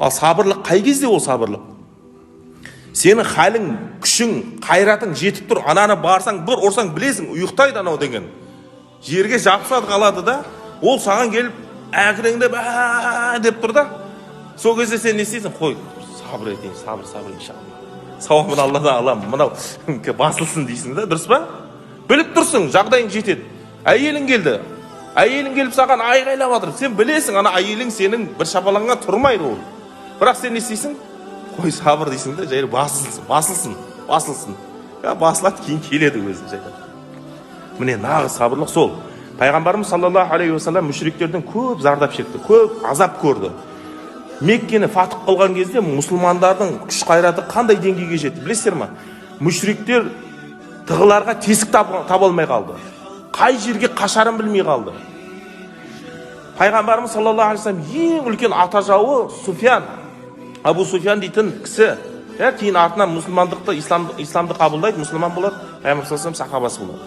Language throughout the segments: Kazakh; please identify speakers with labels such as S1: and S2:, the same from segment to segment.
S1: Ал сабырлық қай кезде ол сабырлық? Сенің халің, күшің, қайратың жетіп тұр, ананы барсаң, бір ұрсаң білесің, ұйықтайды анау деген. Жерге жапсады қалады да, ол саған келіп, әкіреңдеп, деп тұр да. Сол кезде сен не істейсің? Қой, сабыр етейін, сабыр, иншалла. Сауабын Алладан аламын, мынау басылсын дейсің да, дұрыс па? Біліп тұрсың, жағдайың жетеді. Әйелің келіп саған айғайлап жатыр. Сен білесің, ана әйелің сенің бір шапаланға тұрмайды ол. Бірақ сен не істейсің? Қой, сабыр дейсің да, жайлы басылсын. Ya басылады, кейін келеді өзі жайлы. Міне нағыз сабырлық сол. Пайғамбарымыз саллаллаху алейхи уассалам мүшриктерден көп зардап шекті, көп азап көрді. Меккені фатық қылған кезде мұсылмандардың күш қайраты қандай деңгейге жетті, білесіздер ме? Мүшриктер тығыларға тесік таба алмай қалды. Қай жерге қашарын білмей қалды. Пайғамбарымыз саллаллаху алейхи уассалам ең үлкен ата жауы Суфиян, Абу Суфиян дейтін кісі, кейін артынан мұсылмандықты, исламды қабылдайды, мұсылман болады, Пайғамбар саллаллаху алейхи уассалам сахабасы болады.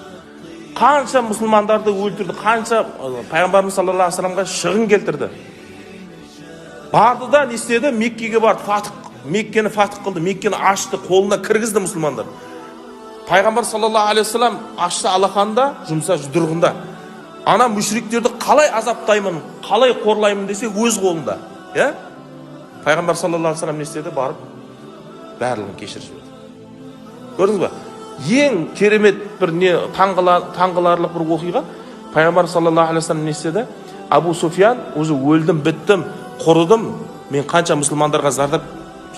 S1: Қанша мұсылмандарды өлтірді, қанша Пайғамбарымыз саллаллаху алейхи уассаламға шығын келтірді. Барды да не істеді? Меккеге барды, Меккені фатық қылды, Меккені ашты, қолына кіргізді мұсылмандар. Пайғамбар саллаллаху алейхи уассалам ашты алақанда, жұмса жұдырығында. Ана мүшриктерді қалай азаптаймын, қалай қорлаймын десе өз қолында. Пайғамбар саллаллаху алейхи уассалам не істеді? Барып, барлығын кешіріп жіберді. Көрдіңіз ба? Ең керемет бір таңғаларлық бір оқиға. Пайғамбар саллаллаху алейхи уассалам не істеді? Абу Суфиян, өзі өлдім, біттім, құрыдым, мен қанша мұсылмандарға зардап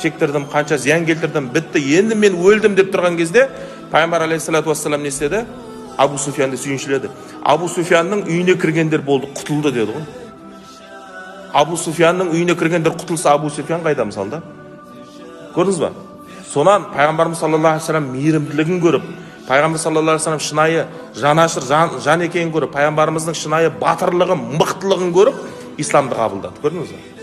S1: шектірдім, қанша зиян келтірдім, бітті, енді мен өлдім деп тұрған кезде Пайғамбар алейхиссалату вассалам не істеді? Абу Суфиянды сүйіншіледі. Абу Суфиянның үйіне кіргендер болды, құтылды деді ғой. Абу Суфиянның үйіне кіргендер құтылса, Абу Суфиян қайда мысалда? Көрдіңіз ба? Сонан Пайғамбарымыз саллаллаху алейхи вассалам мейірімділігін көріп, Пайғамбар саллаллаху алейхи вассалам шынайы жанашыр жан екенін көріп, Пайғамбарымыздың шынайы батырлығын, мықтылығын көріп, исламды қабылдады. Көрдіңіз ба?